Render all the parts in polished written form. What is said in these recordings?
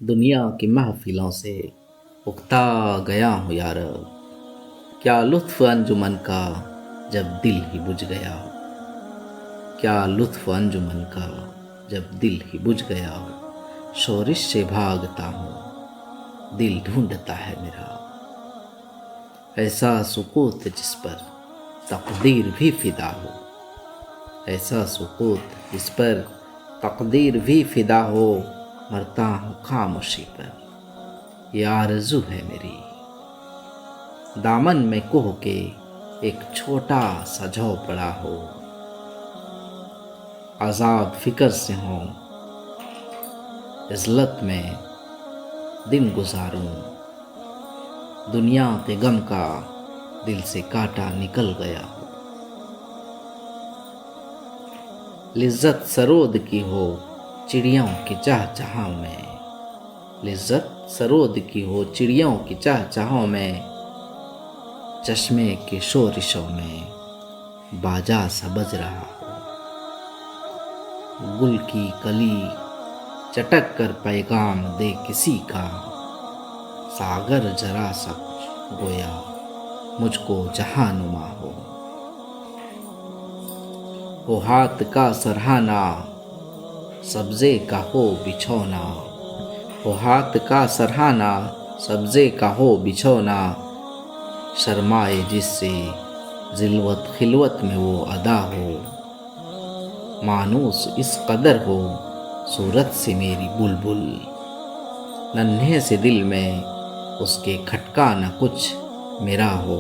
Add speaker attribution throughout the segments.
Speaker 1: दुनिया की महफिलों से उकता गया हूँ यार। क्या लुत्फ़ अंजुमन का जब दिल ही बुझ गया हो। क्या लुत्फ़ अंजुमन का जब दिल ही बुझ गया हो। शोरिश से भागता हूँ दिल ढूंढता है मेरा। ऐसा सुकूत जिस पर तकदीर भी फिदा हो। ऐसा सुकूत जिस पर तकदीर भी फिदा हो। मरता हूँ खामोशी पर ये आरज़ू है मेरी। दामन में कोह के एक छोटा सा झोंपड़ा हो। आज़ाद फिक्र से हों इज़्ज़त में दिन गुजारूं। दुनिया के गम का दिल से कांटा निकल गया हो। लिज़्ज़त सरोद की हो चिड़ियों की चहचहां में। लिज़्ज़त सरोद की हो चिड़ियों की चहचहां में। चश्मे के शोरिशों में बाजा सा बज रहा हो। गुल की कली चटक कर पैगाम दे किसी का। सागर जरा सा गोया मुझको जहानुमा हो। वो हाथ का सरहाना सब्ज़े का हो बिछौना। वो हाथ का सरहाना सब्ज़े का हो बिछौना। शर्माए जिससे जिल्वत खिलवत में वो अदा हो। मानूस इस कदर हो सूरत से मेरी बुलबुल। नन्हे से दिल में उसके खटका न कुछ मेरा हो।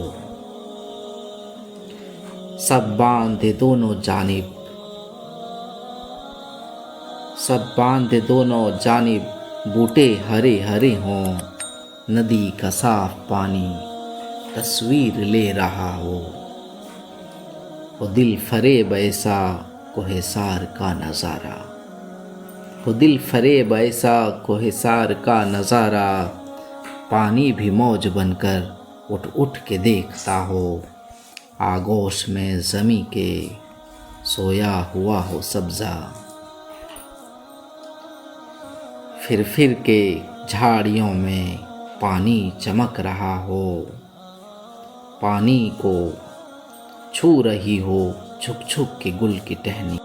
Speaker 1: सब बांधे दोनों जानिब सब बांधे दोनों जानिब बूटे हरे हरे हों। नदी का साफ पानी तस्वीर ले रहा हो। वो दिल फरेब ऐसा कोहिसार का नज़ारा। वो दिल फरेब ऐसा कोहिसार का नज़ारा। पानी भी मौज बनकर उठ उठ के देखता हो। आगोश में ज़मी के सोया हुआ हो सब्ज़ा। फिर के झाड़ियों में पानी चमक रहा हो। पानी को छू रही हो छुक छुक के गुल की टहनी।